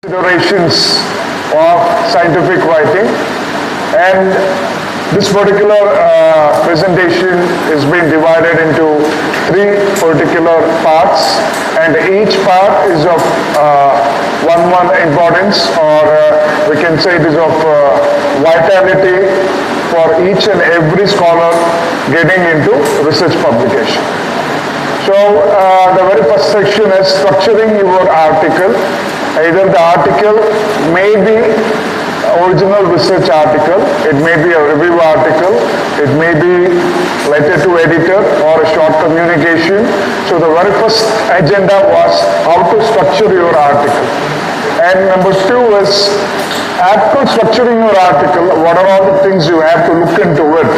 Considerations of scientific writing, and this particular presentation is being divided into three particular parts, and each part is of one importance, or we can say it is of vitality for each and every scholar getting into research publication. So the very first section is structuring your article. Either the article may be original research article, it may be a review article, it may be letter to editor or a short communication. So the very first agenda was how to structure your article. And number two is, after structuring your article, what are all the things you have to look into it?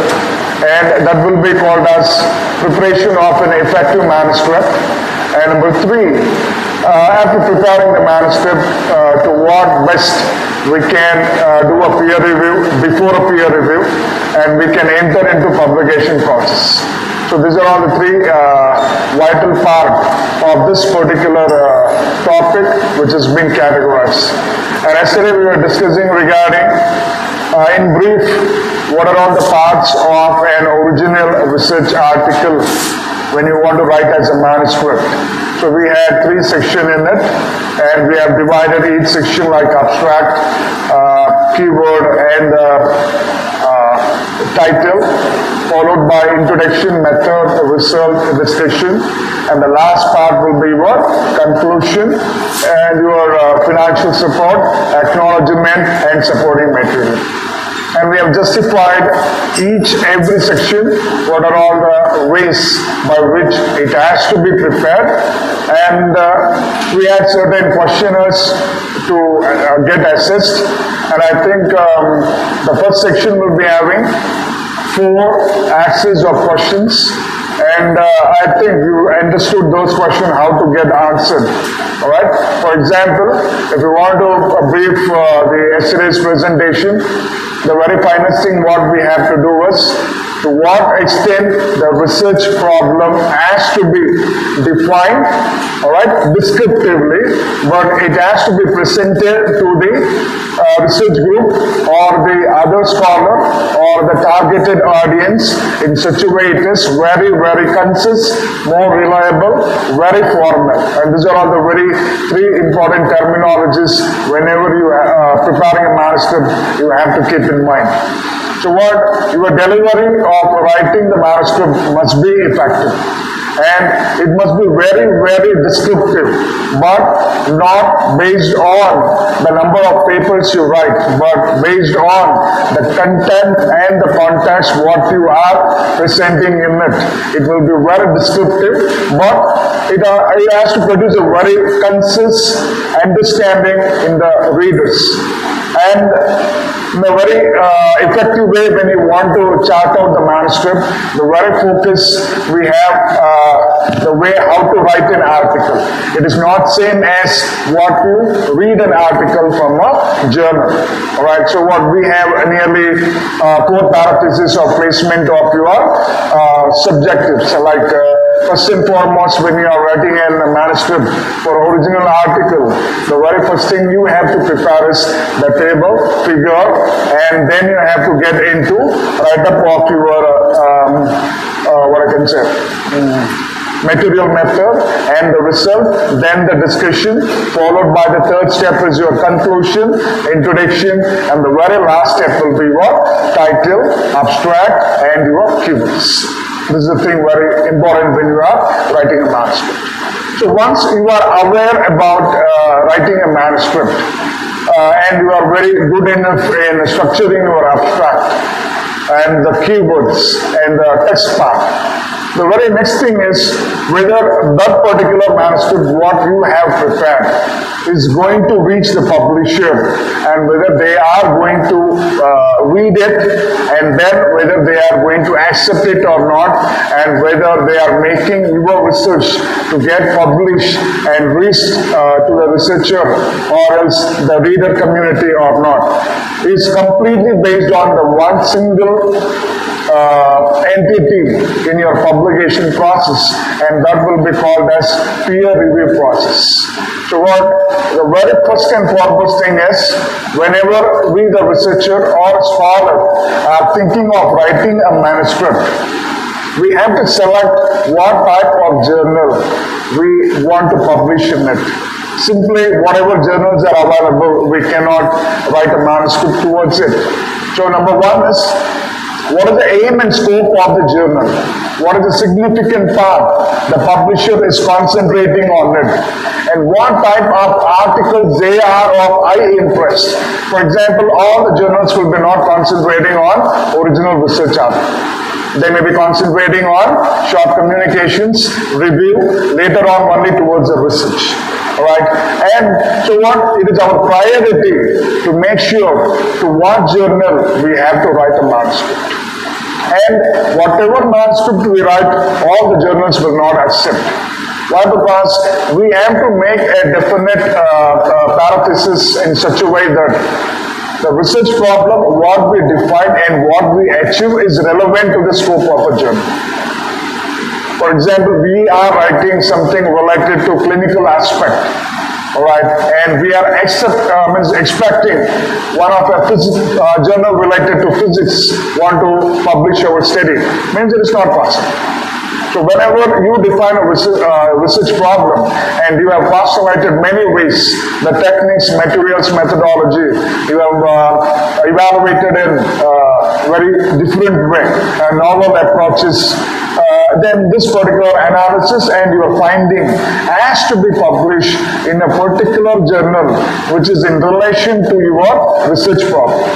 And that will be called as preparation of an effective manuscript. And number three, after preparing the manuscript, to what best we can do a peer review, before a peer review, and we can enter into publication process. So these are all the three vital part of this particular topic which has been categorized. And yesterday we were discussing regarding, in brief, what are all the parts of an original research article when you want to write as a manuscript. So we had three sections in it, and we have divided each section like abstract, keyword, and title, followed by introduction, method, result, discussion, and the last part will be what? Conclusion, and your financial support, acknowledgement, and supporting material. And we have justified every section, what are all the ways by which it has to be prepared. And we had certain questionnaires to get assessed. And I think the first section will be having 4 axes of questions. And I think you understood those questions, how to get answered. All right. For example, if you want to brief the yesterday's presentation, the very finest thing what we have to do is, to what extent the research problem has to be defined, all right, descriptively, but it has to be presented to the research group or the other scholar or the targeted audience in such a way it is very, very concise, more reliable, very formal. And these are all the very 3 important terminologies whenever you are preparing a manuscript you have to keep in mind. So what your delivery of writing the manuscript must be effective, and it must be very, very descriptive, but not based on the number of papers you write, but based on the content and the context what you are presenting in it. It will be very descriptive, but it has to produce a very concise understanding in the readers. And in a very effective way, when you want to chart out the manuscript, the very focus we have the way how to write an article. It is not same as what you read an article from a journal. All right. So what we have nearly 4 parentheses of placement of your subjectives, like first and foremost, when you are writing a manuscript for original article, the very first thing you have to prepare is the table, figure, and then you have to get into write-up of your, what I can say, material method and the result, then the discussion, followed by the third step is your conclusion, introduction, and the very last step will be your title, abstract, and your keywords. This is the thing very important when you are writing a manuscript. So once you are aware about writing a manuscript, and you are very good enough in structuring your abstract and the keywords and the text part, the very next thing is whether that particular manuscript what you have prepared is going to reach the publisher, and whether they are going to read it, and then whether they are going to accept it or not, and whether they are making your research to get published and reached to the researcher or else the reader community or not. It's completely based on the one single entity in your publication process, and that will be called as peer review process. So what the very first and foremost thing is, whenever we the researcher or scholar are thinking of writing a manuscript, we have to select what type of journal we want to publish in it. Simply, whatever journals are available, we cannot write a manuscript towards it. So number one is, what is the aim and scope of the journal? What is the significant part the publisher is concentrating on it? And what type of articles they are of high interest? For example, all the journals will be not concentrating on original research articles. They may be concentrating on short communications, review, later on only towards the research. Alright, and so what? It is our priority to make sure to what journal we have to write a manuscript. And whatever manuscript we write, all the journals will not accept. Why? Because we have to make a definite parenthesis in such a way that the research problem, what we define and what we achieve is relevant to the scope of a journal. For example, we are writing something related to clinical aspect, all right, and we are expecting one of a journal related to physics want to publish our study. Means it is not possible. So whenever you define a research problem and you have postulated many ways, the techniques, materials, methodology, you have evaluated in very different way, novel approaches, then this particular analysis and your finding has to be published in a particular journal which is in relation to your research problem.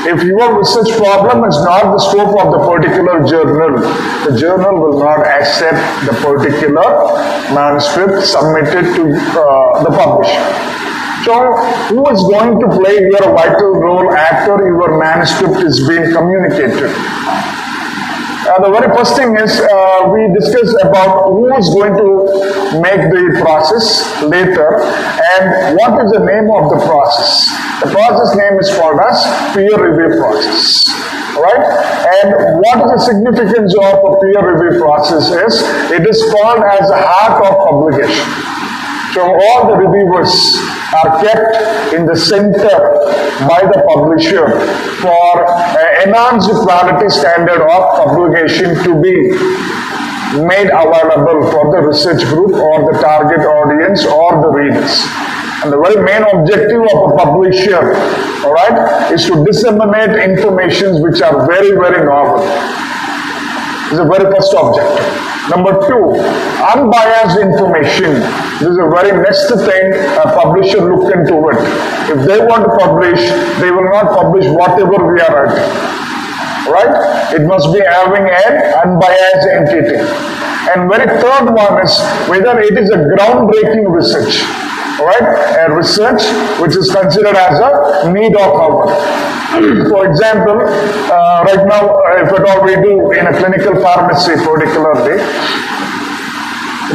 If your research problem is not the scope of the particular journal, the journal will not accept the particular manuscript submitted to the publisher. So, who is going to play here a vital role after your manuscript is being communicated? The very first thing is we discuss about who is going to make the process later and what is the name of the process. The process name is called as peer review process. Right? And what is the significance of a peer review process is, it is called as the heart of publication. So all the reviewers are kept in the center by the publisher for enhanced quality standard of publication to be made available for the research group or the target audience or the readers. And the very main objective of a publisher, all right, is to disseminate information which are very, very novel. This is the very first objective. Number two, unbiased information. This is the very next thing a publisher look into it. If they want to publish, they will not publish whatever we are writing. Right? It must be having an unbiased entity. And very third one is whether it is a groundbreaking research. Right? A research which is considered as a need of hour. For example, right now, if at all we do in a clinical pharmacy particularly,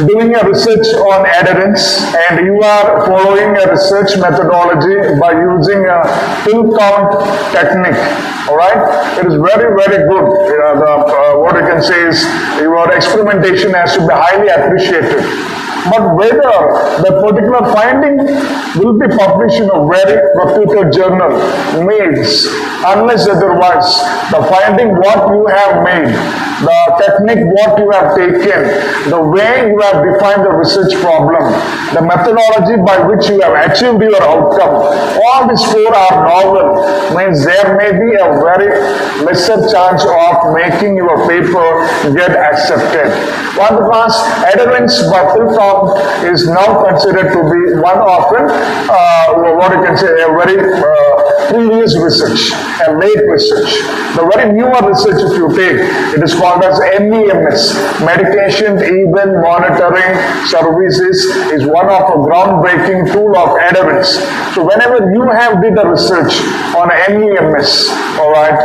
doing a research on adherence, and you are following a research methodology by using a pill count technique, all right? It is very, very good. What you can say is your experimentation has to be highly appreciated. But whether the particular finding will be published in a very reputed journal means, unless otherwise, the finding what you have made, the technique what you have taken, the way you have defined the research problem, the methodology by which you have achieved your outcome, all these four are novel, means there may be a very lesser chance of making your paper get accepted. Why? Because adherence by pill count is now considered to be one of what you can say a very previous research, a late research. The very newer research if you take, it is called as MEMS, Medication Event Monitoring Services, is one of a groundbreaking tool of adherence. So whenever you have did a research on MEMS, all right,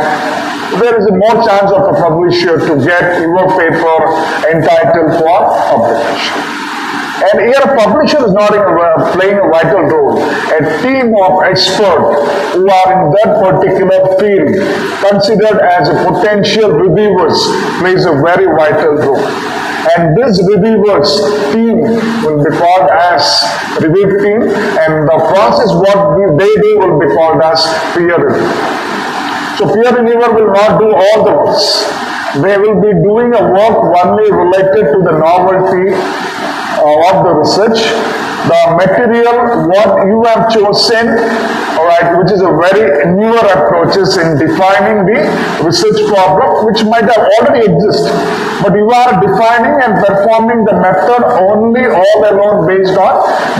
there is a more chance of a publisher to get your paper entitled for publication. And here a publisher is not playing a vital role. A team of experts who are in that particular field, considered as a potential reviewers, plays a very vital role. And this reviewers team will be called as review team, and the process what they do will be called as peer review. So peer reviewer will not do all the works. They will be doing a work only related to the novelty of the research, the material what you have chosen, alright, which is a very newer approaches in defining the research problem, which might have already exist, but you are defining and performing the method only all alone based on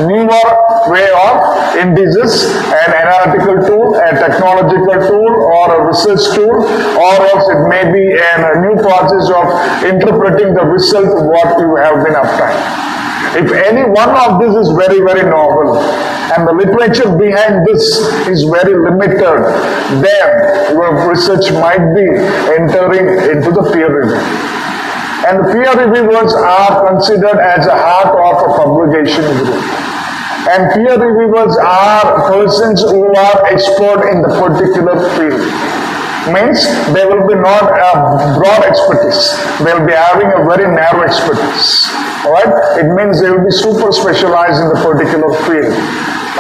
newer way of indices, an analytical tool, a technological tool, or a research tool, or else it may be a new process of interpreting the result of what you have been obtained. If any one of this is very, very novel, and the literature behind this is very limited, then your research might be entering into the peer review. And the peer reviewers are considered as a heart of a publication group. And peer reviewers are persons who are expert in the particular field. Means they will be not a broad expertise. They will be having a very narrow expertise. Alright? It means they will be super specialized in the particular field.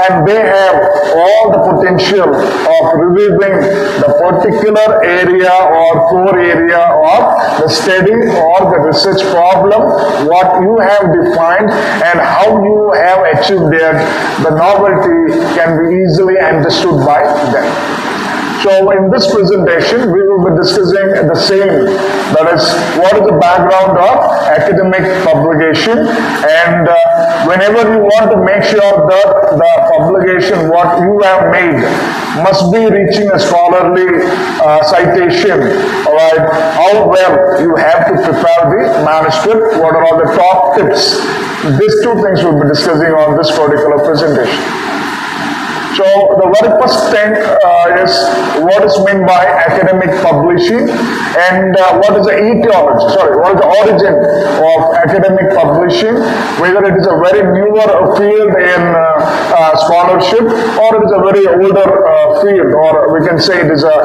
And they have all the potential of reviewing the particular area or core area of the study or the research problem, what you have defined and how you have achieved it. The novelty can be easily understood by them. So in this presentation, we will be discussing the same, that is, what is the background of academic publication, and whenever you want to make sure that the publication, what you have made, must be reaching a scholarly citation, alright, how well you have to prepare the manuscript, what are all the top tips. These two things we'll be discussing on this particular presentation. So the very first thing is what is meant by academic publishing, and what is the etiology, what is the origin of academic publishing, whether it is a very newer field in scholarship or it is a very older field, or we can say it is a,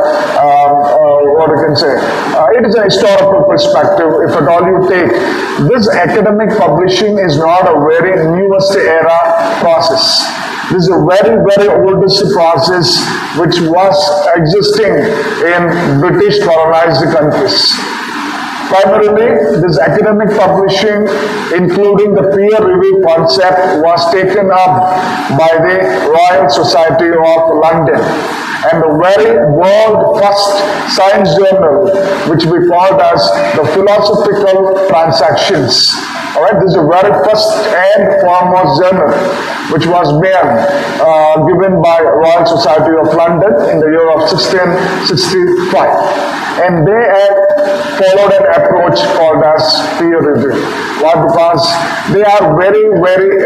it is a historical perspective. If at all you take, this academic publishing is not a very newest era process. This is a very, very oldest process which was existing in British colonized countries. Primarily, this academic publishing, including the peer review concept, was taken up by the Royal Society of London. And the very world first science journal, which we called as the Philosophical Transactions. Alright, this is the very first and foremost journal which was given by Royal Society of London in the year of 1665. And they had followed an approach called as peer review. Why? Because they are very, very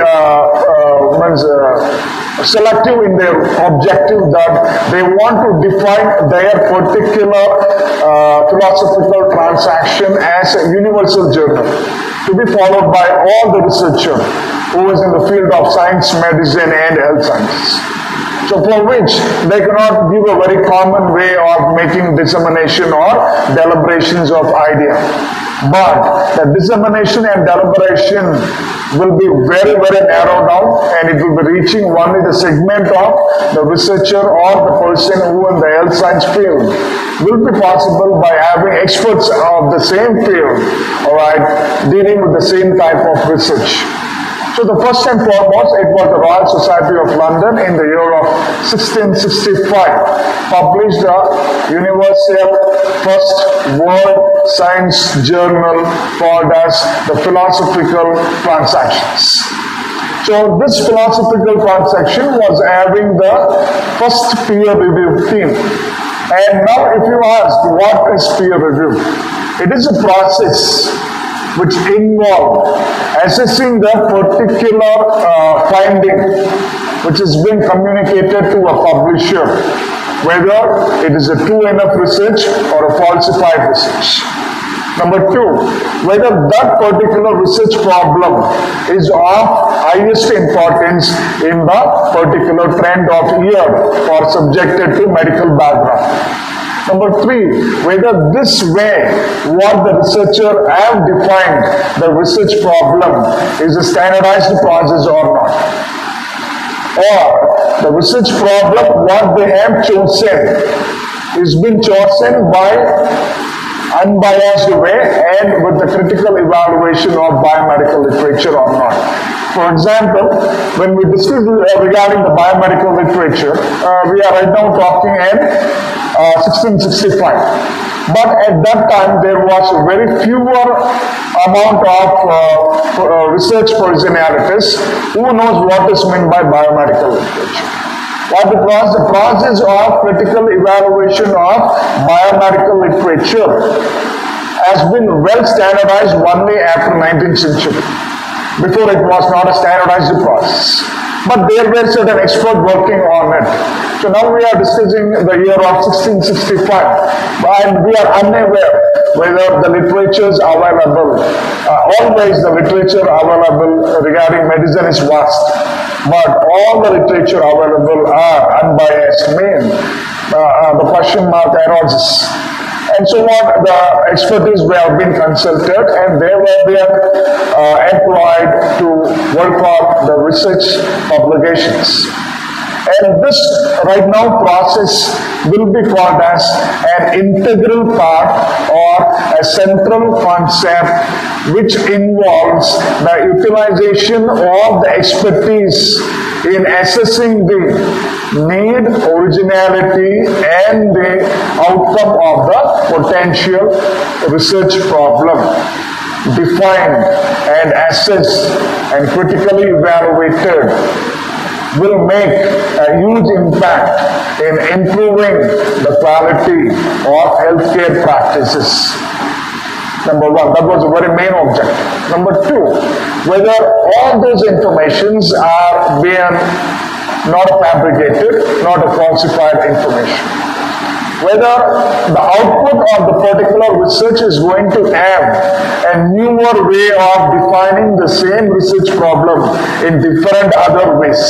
selective in their objective, that they want to define their particular philosophical transaction as a universal journal to be followed by all the researchers who is in the field of science, medicine and health sciences. So for which they cannot give a very common way of making dissemination or deliberations of idea. But the dissemination and deliberation will be very, very narrow down, and it will be reaching only the segment of the researcher or the person who in the health science field. Will be possible by having experts of the same field, alright, dealing with the same type of research. So the first and foremost, it was the Royal Society of London in the year of 1665, published the universal first world science journal called as the Philosophical Transactions. So this philosophical transaction was having the first peer review team. And now if you ask, what is peer review? It is a process which involve assessing the particular finding which has been communicated to a publisher, whether it is a true enough research or a falsified research. Number two, whether that particular research problem is of highest importance in the particular trend of year or subjected to medical background. Number three, whether this way what the researcher have defined the research problem is a standardized process or not. Or the research problem what they have chosen is been chosen by unbiased way and with the critical evaluation of biomedical literature or not. For example, when we discuss regarding the biomedical literature, we are right now talking in 1665. But at that time, there was very fewer amount of research personalities who knows what is meant by biomedical literature. What was the process of critical evaluation of biomedical literature has been well standardized only after 19th century. Before it was not a standardized process. But there were certain experts working on it. So now we are discussing the year of 1665 and we are unaware whether the literature is available. Always the literature available regarding medicine is vast. But all the literature available are unbiased, the question mark arises. And so on, the expertise were being consulted and they were being employed to work on the research publications. And this right now process will be called as an integral part or a central concept which involves the utilization of the expertise in assessing the need, originality and the outcome of the potential research problem. Defined and assessed and critically evaluated will make a huge impact in improving the quality of healthcare practices. Number one, that was a very main objective. Number two, whether all those informations are being not fabricated, not a falsified information. Whether the output of the particular research is going to have a newer way of defining the same research problem in different other ways.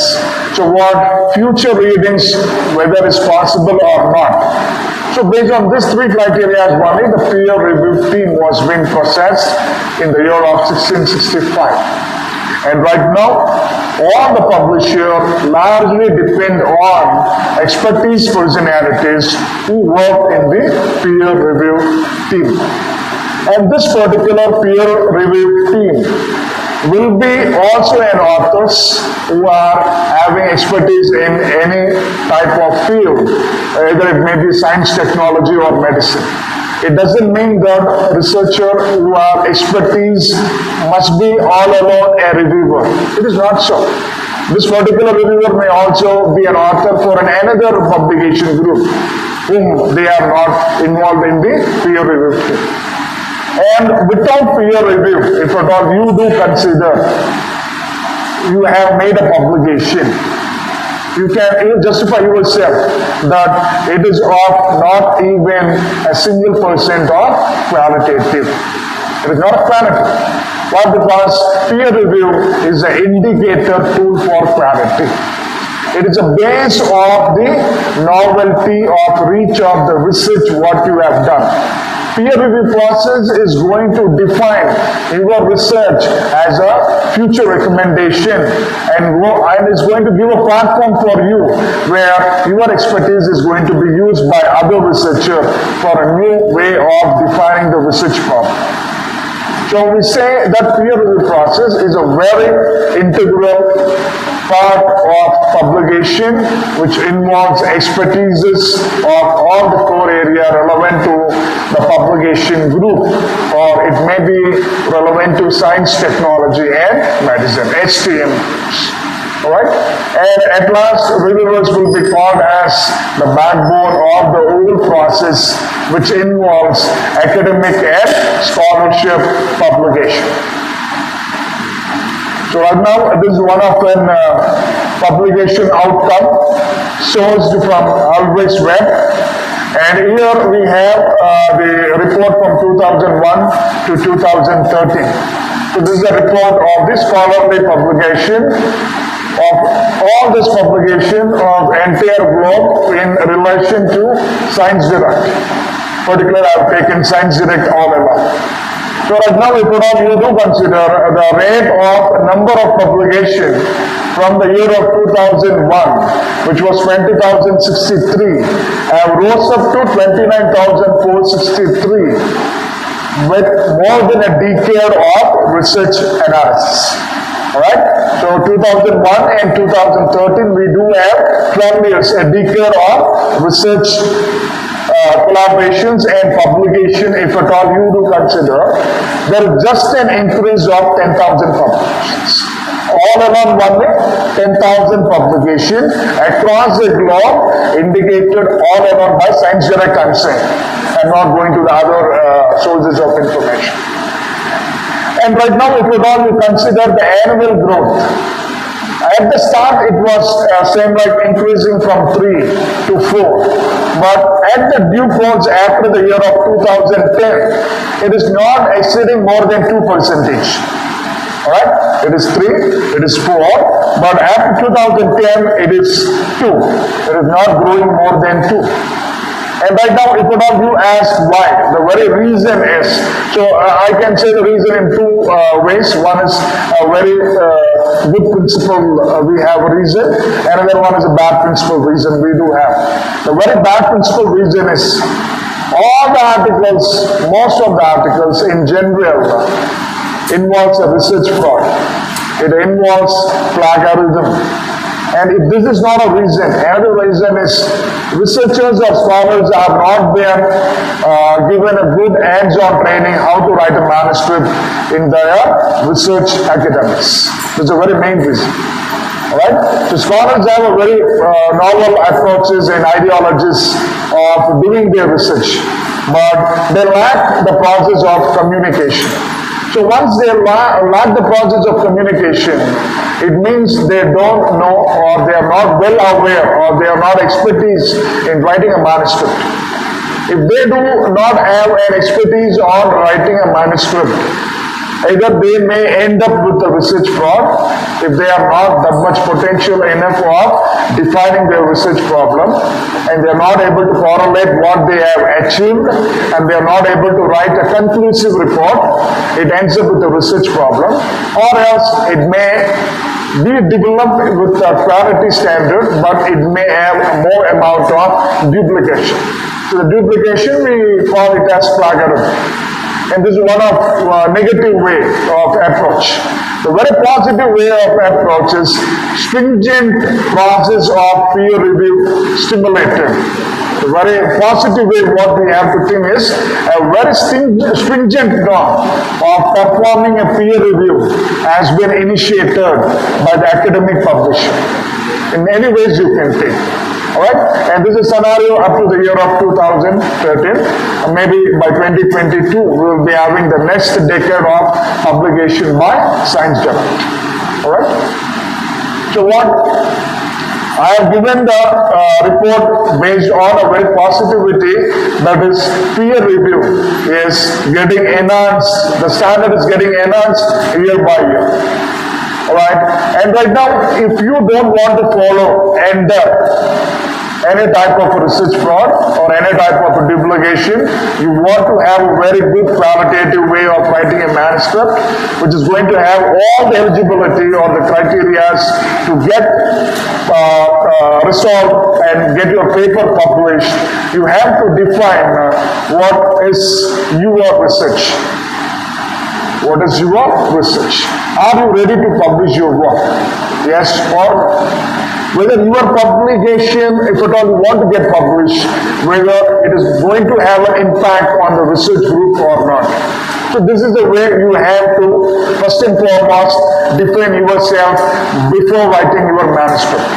So what future readings, whether it's possible or not. So based on these three criteria, only the peer review team was being processed in the year of 1665. And right now, all the publishers largely depend on expertise personalities who work in the peer review team. And this particular peer review team will be also an authors who are having expertise in any type of field, either it may be science, technology or medicine. It doesn't mean that researcher who are expertise must be all alone a reviewer. It is not so. This particular reviewer may also be an author for another publication group whom they are not involved in the peer review. And without peer review, if at all you do consider you have made a publication, you can justify yourself that it is of not even a single percent of qualitative. It is not a qualitative. Why? Because peer review is an indicator tool for quality. It is a base of the novelty of reach of the research what you have done. Peer review process is going to define your research as a future recommendation and is going to give a platform for you where your expertise is going to be used by other researchers for a new way of defining the research problem. So we say that peer review process is a very integral part of publication which involves expertises of all the core area relevant to the publication group, or it may be relevant to science, technology and medicine, STM. Alright? And at last, reviewers will be called as the backbone of the whole process which involves academic and scholarship publication. So right now, this is one of the publication outcome sourced from Always Web. And here we have the report from 2001 to 2013. So this is a report of this scholarly publication of all this publication of entire globe in relation to Science Direct. Particularly I have taken Science Direct all along. So right now if at all you do consider the rate of number of publication from the year of 2001, which was 20,063, rose up to 29,463 with more than a decade of research analysis. Alright, so 2001 and 2013 we do have 12 years, a decade of research collaborations and publication. If at all you do consider, there is just an increase of 10,000 publications. All along one way, 10,000 publications across the globe indicated all along by Science Direct concern and not going to the other sources of information. And right now, if at all you consider the annual growth, at the start it was same like increasing from 3 to 4, but at the due course after the year of 2010, it is not exceeding more than 2%. Alright, it is 3, it is 4, but after 2010 it is 2. It is not growing more than 2. And right now, if at all you ask why, the very reason is, so I can say the reason in two ways. One is a very good principle, we have a reason, another one is a bad principle reason we do have. The very bad principle reason is, all the articles, most of the articles in general involves a research fraud. It involves plagiarism. And if this is not a reason, another reason is researchers or scholars have not been given a good hands-on training how to write a manuscript in their research academics. That's a very main reason. Alright? So scholars have a very novel approaches and ideologies of doing their research, but they lack the process of communication. So once they lack the process of communication, it means they don't know or they are not well aware or they are not expertise in writing a manuscript. If they do not have an expertise on writing a manuscript, either they may end up with a research fraud if they are not that much potential enough of defining their research problem and they are not able to correlate what they have achieved and they are not able to write a conclusive report, it ends up with a research problem, or else it may be developed with a quality standard but it may have more amount of duplication. So the duplication we call it as plagiarism. And this is one of negative way of approach. The very positive way of approach is stringent process of peer review stimulated. The very positive way what we have to think is a very stringent norm of performing a peer review has been initiated by the academic publisher. In many ways you can take. Alright, and this is a scenario up to the year of 2013. Maybe by 2022 we will be having the next decade of publication by Science Direct. Alright, so what I have given the report based on a very positivity, that is peer review is getting enhanced, the standard is getting enhanced year by year. Alright, and right now if you don't want to follow any type of research fraud or any type of duplication, you want to have a very good qualitative way of writing a manuscript which is going to have all the eligibility or the criteria to get resolved and get your paper published. You have to define what is your research. What is your research? Are you ready to publish your work? Yes or no? Whether your publication, if at all you want to get published, whether it is going to have an impact on the research group or not. So this is the way you have to first and foremost define yourself before writing your manuscript.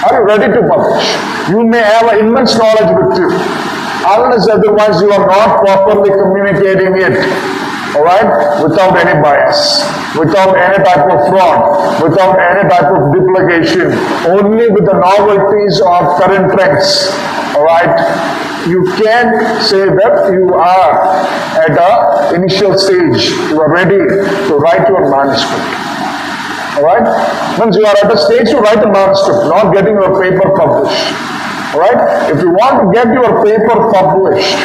Are you ready to publish? You may have an immense knowledge with you. Unless otherwise you are not properly communicating it, alright, without any bias, without any type of fraud, without any type of duplication, only with the novelties of current trends, alright, you can say that you are at a initial stage, you are ready to write your manuscript. Alright? Means you are at a stage to write a manuscript, not getting your paper published. Alright? If you want to get your paper published,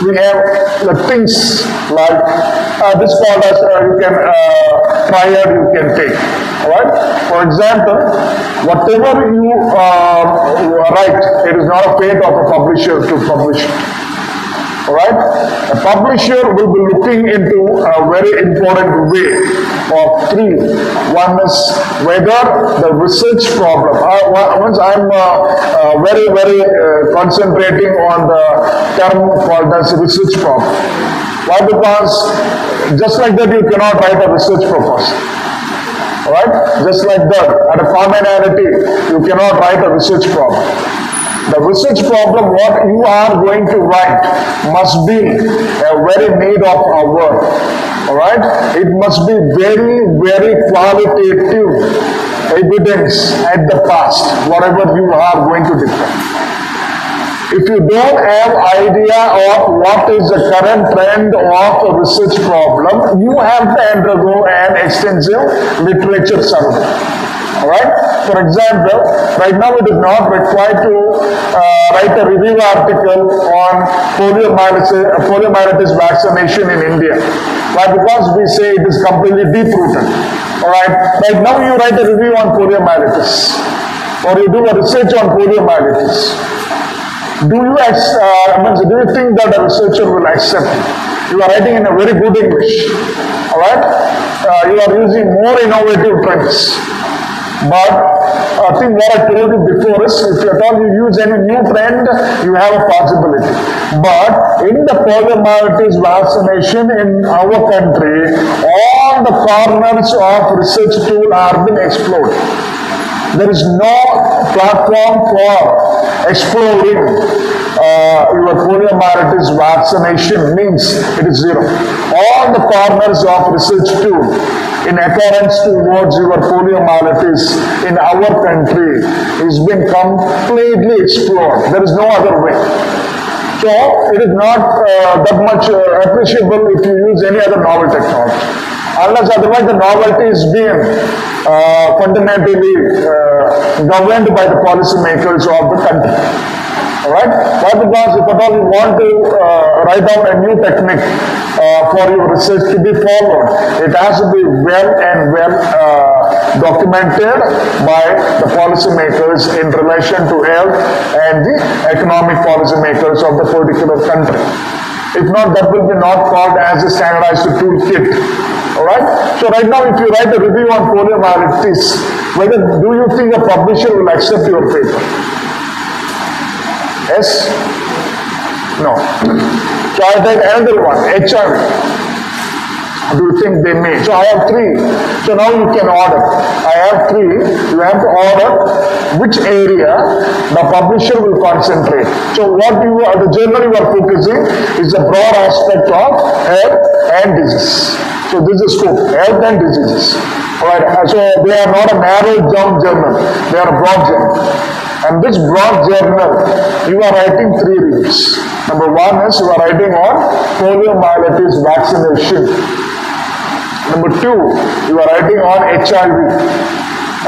we have the things like this called as you can triad you can take. Alright? For example, whatever you write, it is not a fate of a publisher to publish it. Alright? A publisher will be looking into a very important way of three. One is whether the research problem. Once I'm very concentrating on the term called as research problem. Why? Because just like that you cannot write a research proposal. Alright? Just like that, at a commonality, you cannot write a research problem. The research problem, what you are going to write, must be a very need of our work. Alright? It must be very qualitative evidence at the past, whatever you are going to defend. If you don't have idea of what is the current trend of a research problem, you have to undergo an extensive literature survey. Alright? For example, right now it is not required to write a review article on poliomyelitis vaccination in India. Why? Because we say it is completely deep-rooted. Alright? Right now you write a review on poliomyelitis, or you do a research on poliomyelitis. Do you think that a researcher will accept it? You are writing in a very good English. Alright? You are using more innovative trends. But I think what I told you before is, if at all you use any new trend, you have a possibility. But in the poliomyelitis vaccination in our country, all the corners of research tool are being explored. There is no platform for exploring your poliomyelitis vaccination, means it is zero. All the corners of research tool in accordance towards your poliomyelitis in our country is being completely explored. There is no other way. So it is not that much appreciable if you use any other novel technology. Unless otherwise the novelty is being fundamentally governed by the policymakers of the country. Alright? Why? Because if at all you want to write down a new technique for your research to be followed, it has to be well documented by the policymakers in relation to health and the economic policymakers of the particular country. If not, that will be not called as a standardized toolkit. Alright? So right now if you write a review on poliomyelitis, do you think a publisher will accept your paper? Yes? No. So I take another one, HIV. Do you think they may? So I have three. So now you can order. I have three. You have to order which area the publisher will concentrate. So what the journal you are focusing is a broad aspect of health and disease. So this is scope, health and diseases. Alright, so they are not a narrow down journal. They are a broad journal. And this broad journal, you are writing three reviews. Number one is you are writing on poliomyelitis vaccination. Number two, you are writing on HIV.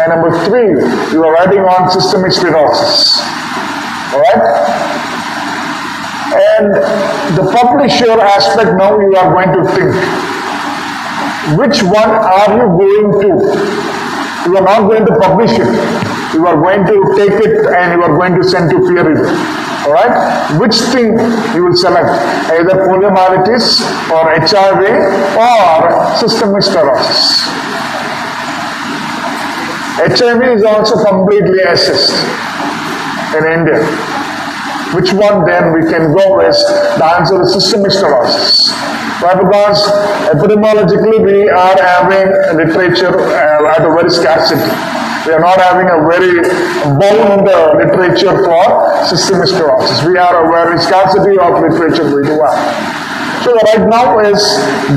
And number three, you are writing on systemic sclerosis. Alright? And the publisher aspect now you are going to think. Which one are you going to? You are not going to publish it. You are going to take it and you are going to send to peer review. Alright? Which thing you will select? Either poliomyelitis or HIV or systemic sclerosis. HIV is also completely assessed in India. Which one then we can go with? The answer is systemic sclerosis. Why? Because epidemiologically we are having literature at a very scarcity. We are not having a very bound literature for systemic sclerosis. We are a very scarcity of literature we do have. So right now is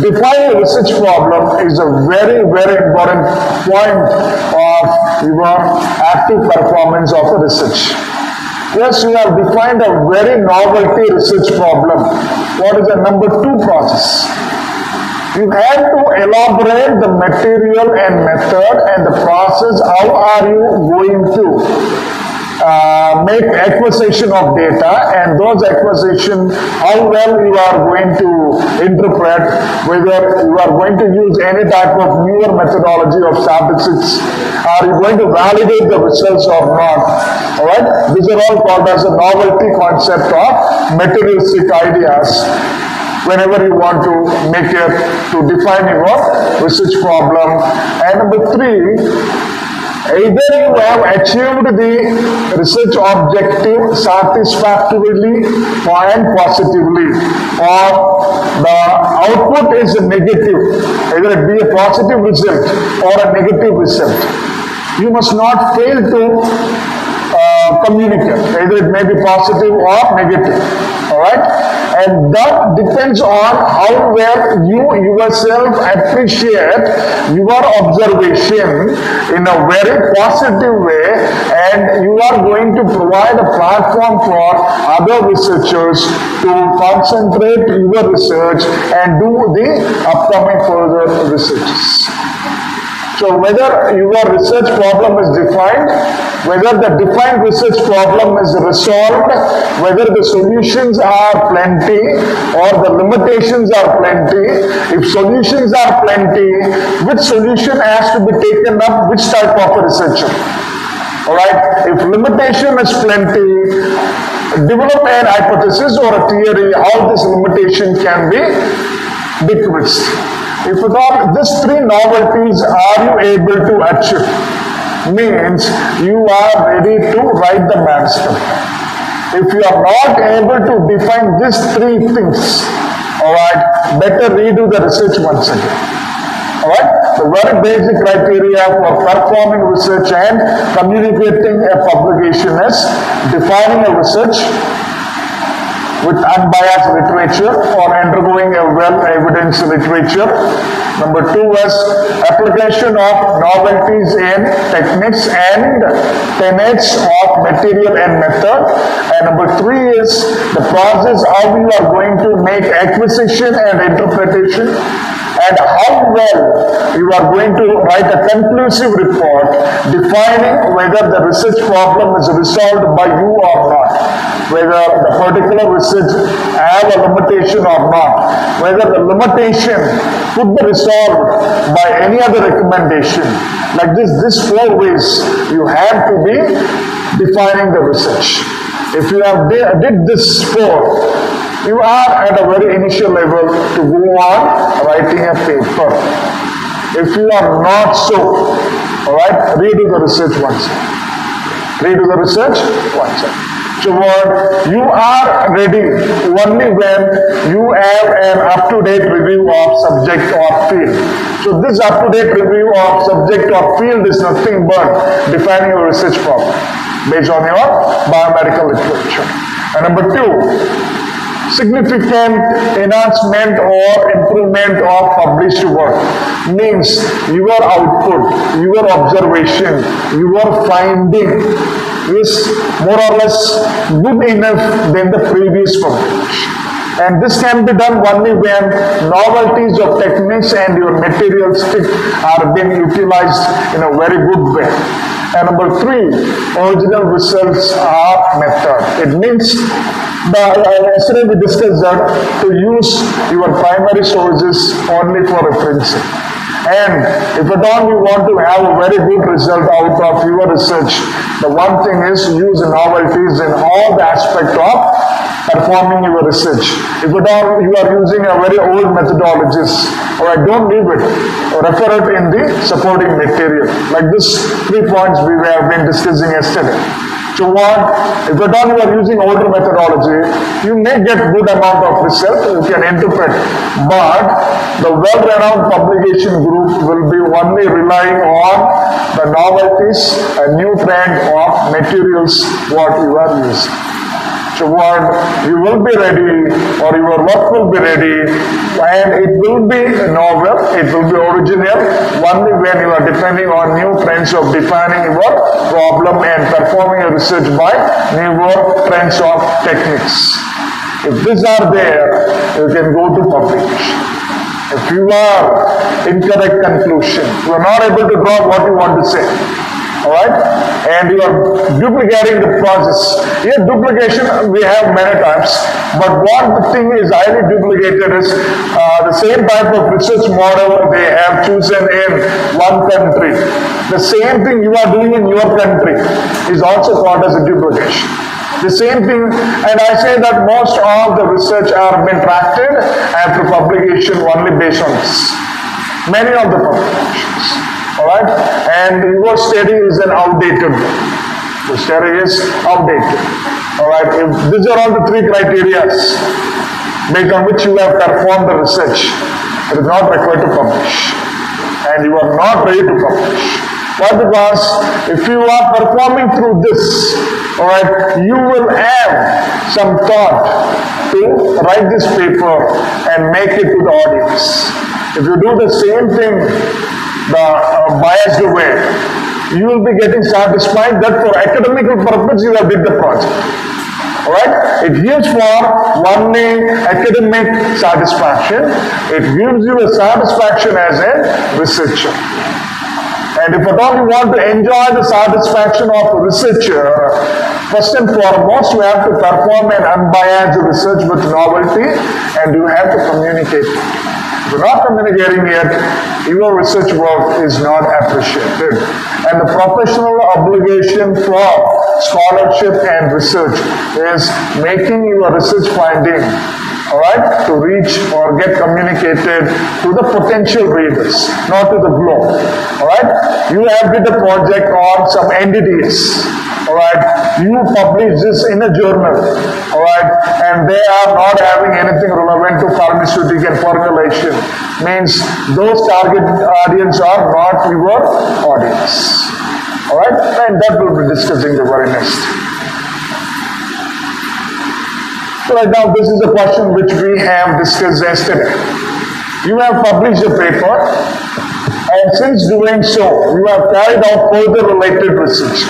define a research problem is a very, very important point of your active performance of the research. Yes, you have defined a very novelty research problem. What is the number 2 process? You have to elaborate the material and method and the process. How are you going to make acquisition of data, and those acquisition, how well you are going to interpret, whether you are going to use any type of newer methodology of statistics, are you going to validate the results or not. Alright, these are all called as a novelty concept of materialistic ideas. Whenever you want to make it to define your research problem. And number 3, either you have achieved the research objective satisfactorily and positively, or the output is negative, either it be a positive result or a negative result. You must not fail to communicate, either it may be positive or negative. Alright? And that depends on how well you yourself appreciate your observation in a very positive way, and you are going to provide a platform for other researchers to concentrate your research and do the upcoming further researches. So whether your research problem is defined, whether the defined research problem is resolved, whether the solutions are plenty or the limitations are plenty. If solutions are plenty, which solution has to be taken up, which type of a researcher? Alright, if limitation is plenty, develop an hypothesis or a theory how this limitation can be decreased. If at all these 3 novelties are you able to achieve, means you are ready to write the manuscript. If you are not able to define these 3 things, alright, better redo the research once again. Alright, the very basic criteria for performing research and communicating a publication is defining a research with unbiased literature or undergoing a well-evidenced literature. Number 2 is application of novelties in techniques and tenets of material and method. And number 3 is the process how you are going to make acquisition and interpretation, and how well you are going to write a conclusive report defining whether the research problem is resolved by you or not, whether the particular research have a limitation or not, whether the limitation could be resolved by any other recommendation. Like these 4 ways you have to be defining the research. If you have did this 4, you are at a very initial level to go on writing a paper. If you are not so, alright, redo the research once. Redo the research once. So you are ready only when you have an up-to-date review of subject or field. So this up-to-date review of subject or field is nothing but defining your research problem based on your biomedical literature. And number 2, significant enhancement or improvement of published work, means your output, your observation, your finding is more or less good enough than the previous publication. And this can be done only when novelties of techniques and your materials are being utilized in a very good way. And number 3, original results are method. It means yesterday we discussed that to use your primary sources only for referencing. And if at all you want to have a very good result out of your research, the one thing is use novelties in all the aspect of performing your research. If at all you are using a very old methodologies, alright, don't leave it. Refer it in the supporting material. Like this 3 points we have been discussing yesterday. So if at all you are using older methodology, you may get good amount of result, you can interpret, but the well-renowned publication group will be only relying on the novelties, a new trend of materials what you are using. So what you will be ready, or your work will be ready, and it will be novel, it will be original, only when you are depending on new trends of defining your problem and performing a research by newer trends of techniques. If these are there, you can go to publication. If you are incorrect conclusion, you are not able to draw what you want to say. Alright? And you are duplicating the process. Here duplication we have many times, but what the thing is highly duplicated is the same type of research model they have chosen in one country. The same thing you are doing in your country is also called as a duplication. The same thing, and I say that most of the research are been drafted after publication only based on this. Many of the publications. Alright? And your study is an outdated one. The study is outdated. Alright? If these are all the three criteria based on which you have performed the research, it is not required to publish. And you are not ready to publish. Why? Because if you are performing through this, alright, you will have some thought to write this paper and make it to the audience. If you do the same thing the biased way, you will be getting satisfied that for academical purpose you have did the project. Alright? It gives for only academic satisfaction. It gives you a satisfaction as a researcher. And if at all you want to enjoy the satisfaction of a researcher, first and foremost you have to perform an unbiased research with novelty, and you have to communicate. If you're not communicating yet, your research work is not appreciated. And the professional obligation for scholarship and research is making your research finding, alright, to reach or get communicated to the potential readers, not to the globe. Alright? You have did a project on some entities. Alright, you publish this in a journal, alright, and they are not having anything relevant to pharmaceutical and formulation. Means those target audience are not your audience. Alright, and that will be discussing the very next. So right now this is a question which we have discussed yesterday. You have published a paper, and since doing so, you have carried out further related research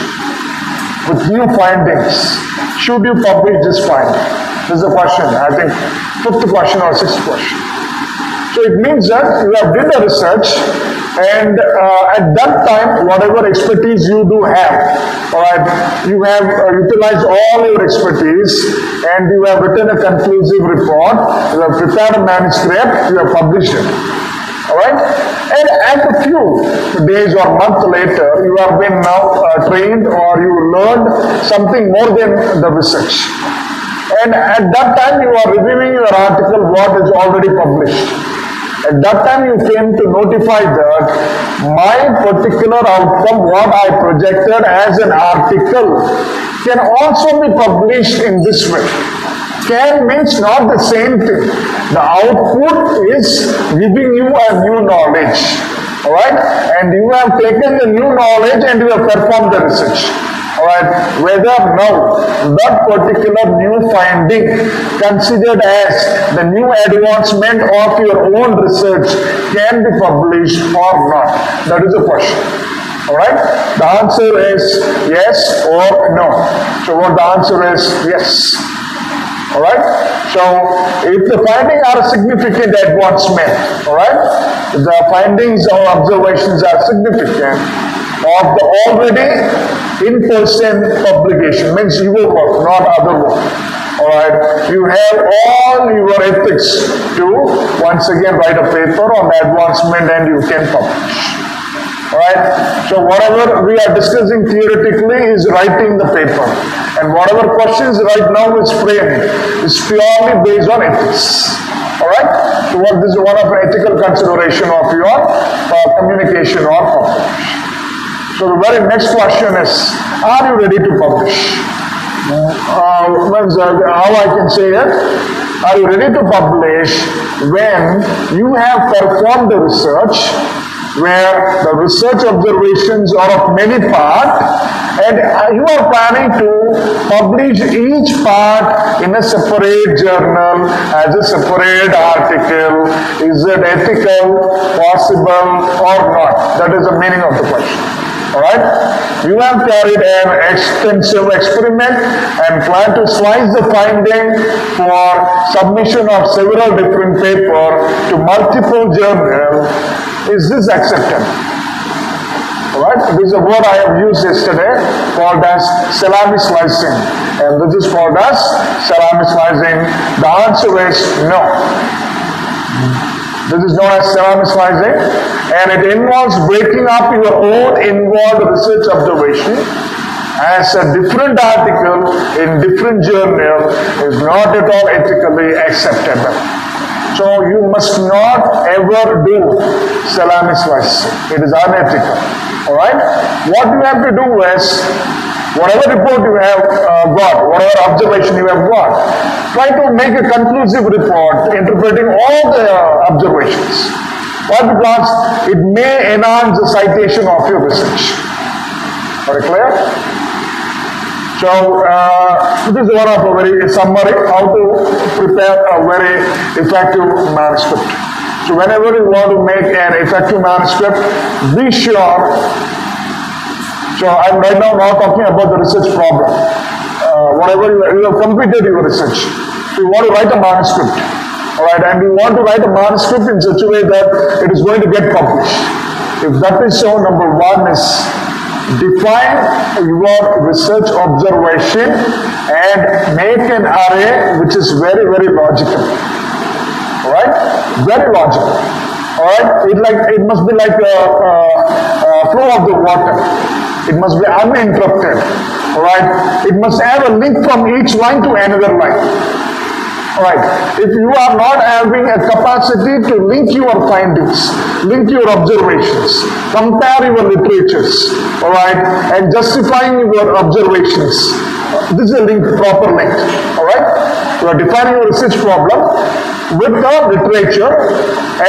with new findings. Should you publish this finding? This is a question, I think, fifth question or sixth question. So it means that you have did the research, and at that time, whatever expertise you do have, alright, you have utilized all your expertise, and you have written a conclusive report, you have prepared a manuscript, you have published it. Alright? And at a few days or months later, you have been now trained, or you learned something more than the research. And at that time, you are reviewing your article, what is already published. At that time, you came to notify that my particular outcome, what I projected as an article, can also be published in this way. Can means not the same thing. The output is giving you a new knowledge. Alright? And you have taken the new knowledge and you have performed the research. Alright? Whether now that particular new finding considered as the new advancement of your own research can be published or not. That is the question. Alright? The answer is yes or no. So what the answer is? Yes. Alright? So, if the findings are a significant advancement, alright? If the findings or observations are significant of the already in-person publication, means your work, not other work. Alright? You have all your ethics to once again write a paper on advancement and you can publish. Alright, so whatever we are discussing theoretically is writing the paper, and whatever questions right now is framed is purely based on ethics. Alright, so what this is one of the ethical consideration of your communication or publication. So the very next question is, are you ready to publish? How I can say it? Are you ready to publish when you have performed the research where the research observations are of many parts, and you are planning to publish each part in a separate journal as a separate article. Is it ethical, possible or not? That is the meaning of the question. Alright? You have carried an extensive experiment and plan to slice the finding for submission of several different papers to multiple journals. Is this accepted? Alright? This is a word I have used yesterday called as salami slicing. And this is called as salami slicing. The answer is no. This is known as salami slicing, and it involves breaking up your own involved research observation as a different article in different journal is not at all ethically acceptable. So you must not ever do salami slicing. It is unethical. Alright? What you have to do is, whatever report you have got, whatever observation you have got, try to make a conclusive report interpreting all the observations. Why? Because it may enhance the citation of your research. Very clear? So, this is one of a very summary how to prepare a very effective manuscript. So, whenever you want to make an effective manuscript, be sure. So I'm right now not talking about the research problem. Whatever you have completed your research. So you want to write a manuscript. Alright, and you want to write a manuscript in such a way that it is going to get published. If that is so, number one is define your research observation and make an array which is very, very logical. Alright? Very logical. Alright? It must be like a flow of the water. It must be uninterrupted, alright? It must have a link from each line to another line, alright? If you are not having a capacity to link your findings, link your observations, compare your literatures, alright, and justifying your observations, this is a link, proper link, alright? You are defining your research problem with the literature,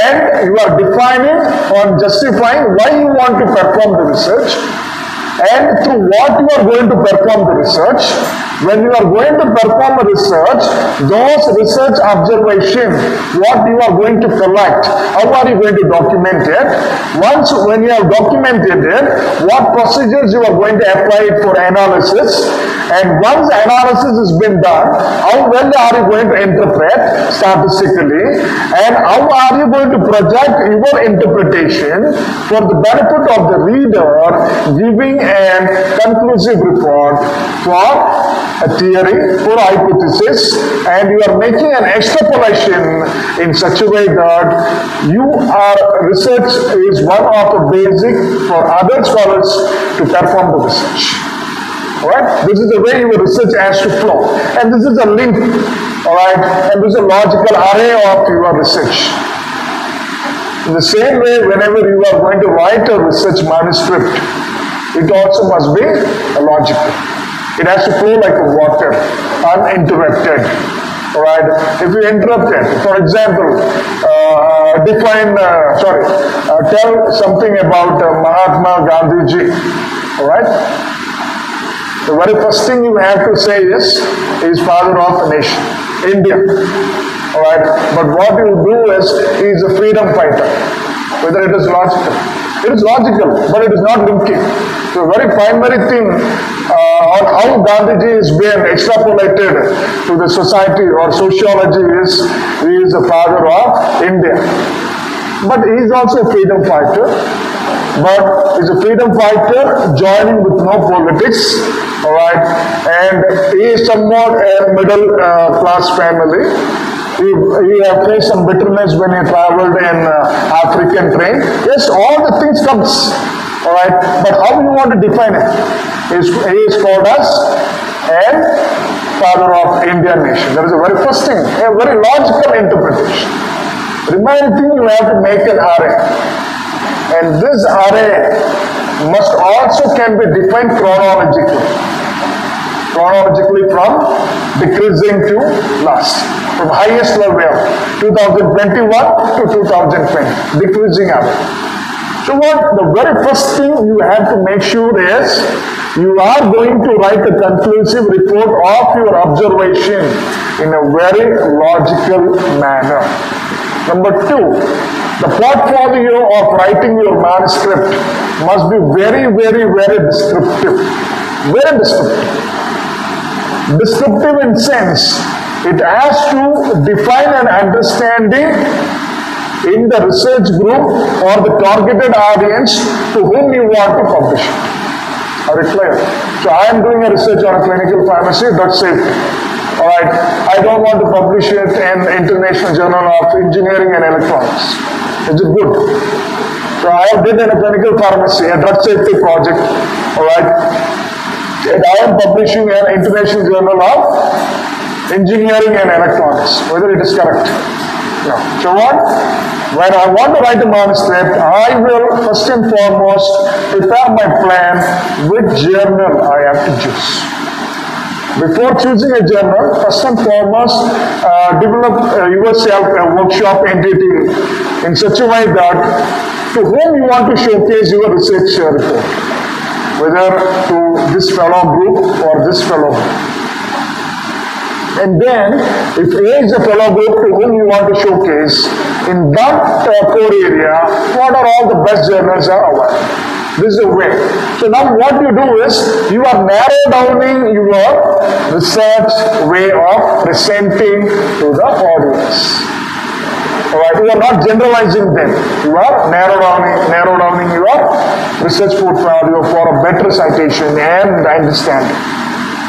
and you are defining or justifying why you want to perform the research, and through what you are going to perform the research. When you are going to perform a research, those research observations, what you are going to collect, how are you going to document it? Once when you have documented it, what procedures you are going to apply it for analysis, and once analysis has been done, how well are you going to interpret statistically, and how are you going to project your interpretation for the benefit of the reader, giving a conclusive report for a theory, for a hypothesis, and you are making an extrapolation in such a way that research is one of the basic for other scholars to perform the research. Alright? This is the way your research has to flow. And this is a link. Alright? And this is a logical array of your research. In the same way, whenever you are going to write a research manuscript, it also must be logical. It has to flow like water, uninterrupted. Alright? If you interrupt it, for example, tell something about Mahatma Gandhiji. Alright? The very first thing you have to say is, he is father of a nation, India. Alright? But what you do is, he is a freedom fighter. Whether it is logical. It is logical, but it is not linking. So very primary thing on how Gandhiji is being extrapolated to the society or sociology is, he is the father of India. But he is also a freedom fighter. But he is a freedom fighter joining with no politics. Alright, and he is somewhat a middle class family. He faced some bitterness when he traveled in African train. Yes, all the things comes. Alright, but how do you want to define it? He is called as a father of Indian nation. That is the very first thing, a very logical interpretation. Remaining thing, you have to make an array. And this array must also can be defined chronologically. Chronologically from decreasing to last. From highest level, 2021 to 2020, decreasing array. So what the very first thing you have to make sure is you are going to write a conclusive report of your observation in a very logical manner. Number two, the portfolio of writing your manuscript must be very, very, very descriptive. Very descriptive. Descriptive in sense, it has to define an understanding in the research group or the targeted audience to whom you want to publish it. Are you clear? So I am doing a research on a clinical pharmacy, drug safety. Alright, I don't want to publish it in International Journal of Engineering and Electronics. Is it good? So I did in a clinical pharmacy, a drug safety project. Alright, and I am publishing an International Journal of Engineering and Electronics. Whether it is correct? No. So what? When I want to write a manuscript, I will first and foremost prepare my plan which journal I have to choose. Before choosing a journal, first and foremost, develop yourself a workshop entity in such a way that to whom you want to showcase your research report, whether to this fellow group or this fellow group. And then, if A is a fellow group to whom you want to showcase, in that core area, what are all the best journals are available? This is the way. So now what you do is, you are narrowing your research way of presenting to the audience. Alright, you are not generalizing them. You are narrowing your research portfolio for a better citation and understanding.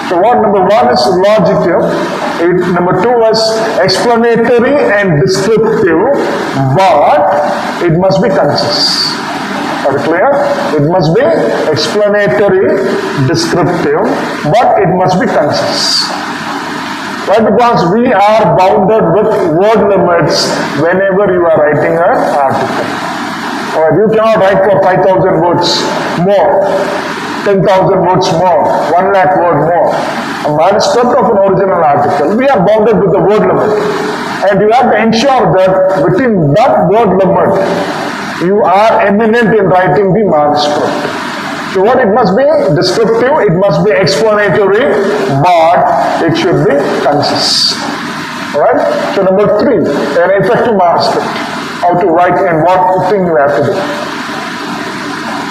So what number one is logical, number two is explanatory and descriptive, but it must be concise. Are you clear? It must be explanatory, descriptive, but it must be concise. Why? Because we are bounded with word limits whenever you are writing an article. Alright, you cannot write for 5,000 words more. 10,000 words more, 1 lakh word more. A manuscript of an original article, we are bounded with the word limit. And you have to ensure that within that word limit, you are eminent in writing the manuscript. So what it must be? Descriptive, it must be explanatory, but it should be concise. Alright? So number three, an effective manuscript. How to write and what thing you have to do.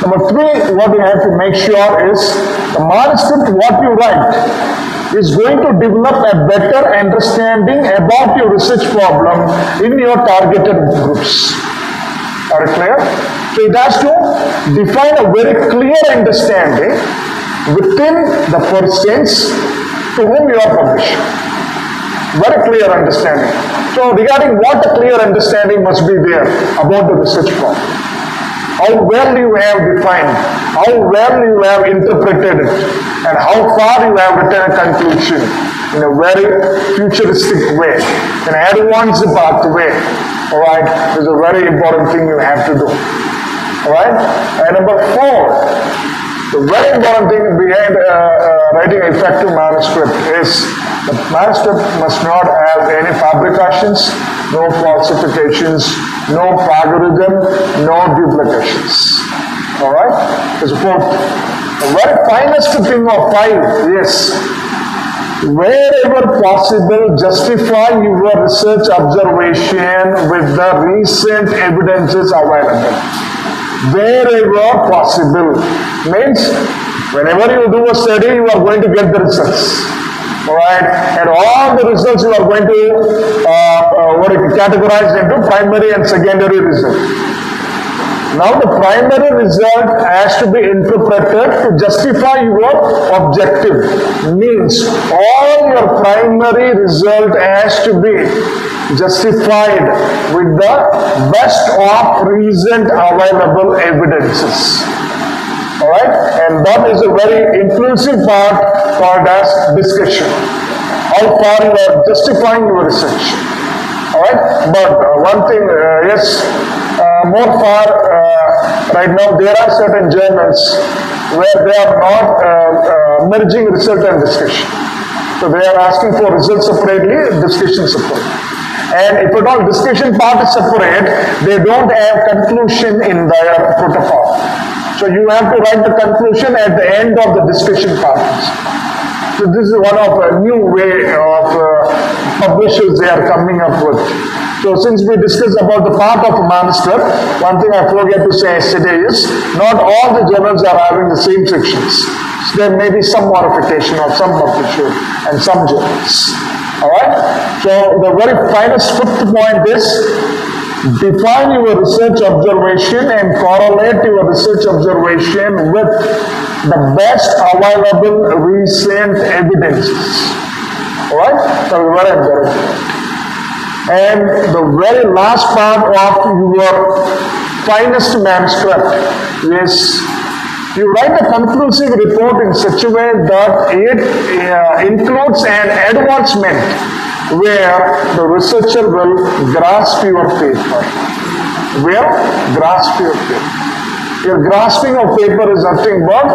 Number three, what you have to make sure is the manuscript, what you write, is going to develop a better understanding about your research problem in your targeted groups. Are you clear? So it has to define a very clear understanding within the persons to whom you are publishing. Very clear understanding. So regarding what a clear understanding must be there about the research problem. How well you have defined, how well you have interpreted it, and how far you have written a conclusion in a very futuristic way, an advanced pathway. Alright, this is a very important thing you have to do. Alright, and number four, the very important thing behind writing an effective manuscript is the manuscript must not have any fabrications, no falsifications, no plagiarism, no duplications. Alright? This is fourth. The very finest thing of five is wherever possible justify your research observation with the recent evidences available. Wherever possible means whenever you do a study you are going to get the results. Alright, and all the results you are going to categorize into primary and secondary results. Now the primary result has to be interpreted to justify your objective. Means all your primary result has to be justified with the best of recent available evidences. Alright, and that is a very inclusive part called as discussion. How far you are justifying your research. Alright, but one thing, yes, more far, right now there are certain journals where they are not merging result and discussion. So they are asking for results separately, discussion separately. And if at all discussion part is separate, they don't have conclusion in their protocol. So you have to write the conclusion at the end of the discussion part. So this is one of a new way of publishers they are coming up with. So since we discussed about the part of a manuscript, one thing I forgot to say yesterday is not all the journals are having the same sections. So there may be some modification of some publisher and some journals. Alright? So the very finest fifth point is define your research observation and correlate your research observation with the best available recent evidences. Alright? So very important. And the very last part of your finest manuscript is you write a conclusive report in such a way that it includes an advancement where the researcher will grasp your paper. Your grasping of paper is nothing but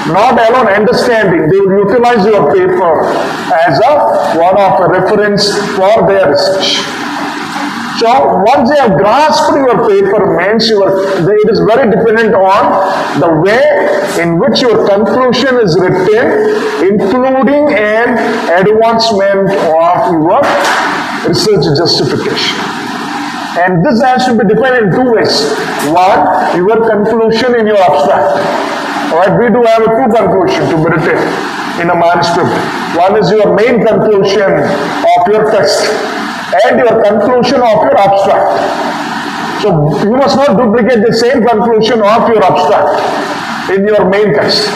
not alone understanding. They will utilize your paper as one of a reference for their research. So once they have grasped your paper means it is very dependent on the way in which your conclusion is written, including an advancement of your research justification. And this has to be defined in two ways. One, your conclusion in your abstract. Alright, we do have two conclusions to be written in a manuscript. One is your main conclusion of your text and your conclusion of your abstract. So you must not duplicate the same conclusion of your abstract in your main text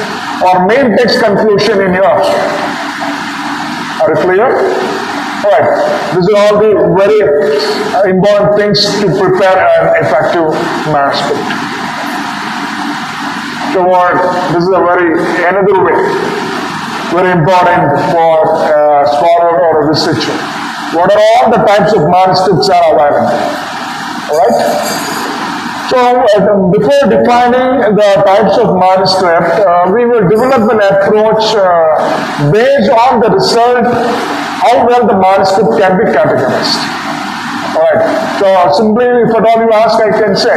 or main text conclusion in your abstract. Are you clear? Alright, these are all the very important things to prepare an effective manuscript. So this is another way, very important for a scholar or a researcher. What are all the types of manuscripts are available? Alright? So before defining the types of manuscript, we will develop an approach based on the result, how well the manuscript can be categorized. Alright, so simply if at all you ask, I can say,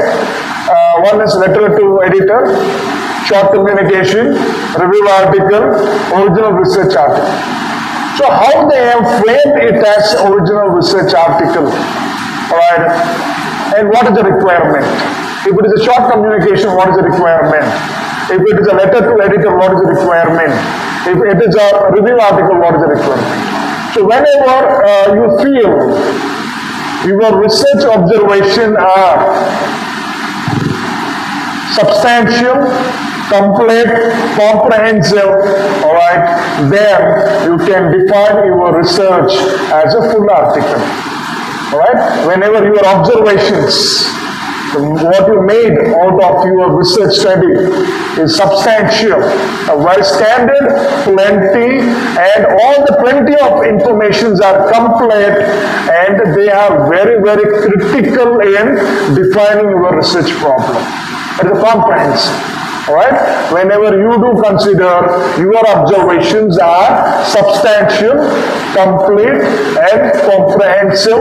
one is letter to editor, short communication, review article, original research article. So how they have framed it as original research article, alright, and what is the requirement? If it is a short communication, what is the requirement? If it is a letter to editor, what is the requirement? If it is a review article, what is the requirement? So whenever you feel your research observation are substantial, complete, comprehensive, alright, then you can define your research as a full article. Alright, whenever your observations, what you made out of your research study is substantial, very standard, plenty, and all the plenty of informations are complete, and they are very, very critical in defining your research problem. It is comprehensive. Alright, whenever you do consider your observations are substantial, complete, and comprehensive,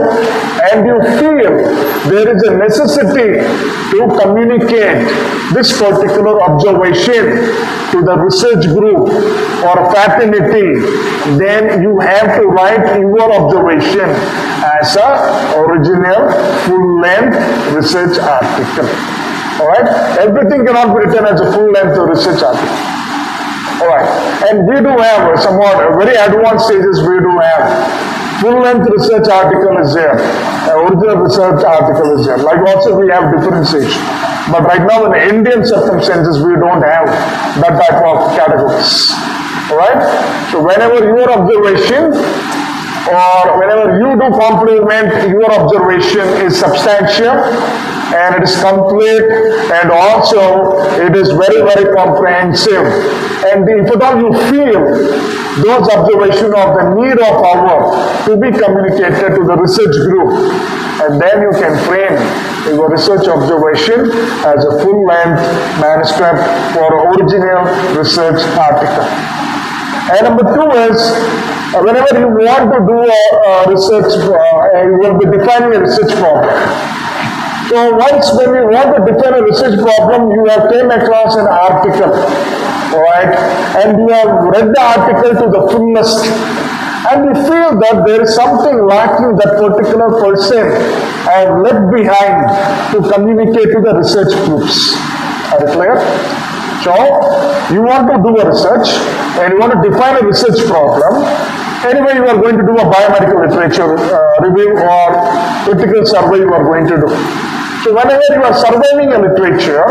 and you feel there is a necessity to communicate this particular observation to the research group or fraternity, then you have to write your observation as a original full-length research article. Alright, everything cannot be written as a full-length research article. Alright, and we do have somewhat very advanced stages. We do have full-length research article is there, original research article is there. Like also we have differentiation. But right now in the Indian circumstances, we don't have that type of categories. Alright, so whenever your observation or whenever you do complement your observation is substantial, and it is complete, and also it is very, very comprehensive. And if at all you feel those observations of the need of hour to be communicated to the research group, and then you can frame your research observation as a full-length manuscript for original research article. And number two is Whenever you want to do a research, you will be defining a research problem. So once when you want to define a research problem, you have came across an article, alright, and you have read the article to the fullest, and you feel that there is something lacking that particular person has left behind to communicate to the research groups. Are you clear? So, you want to do a research, and you want to define a research problem. Anyway, you are going to do a biomedical literature review or critical survey you are going to do. So whenever you are surveying a literature,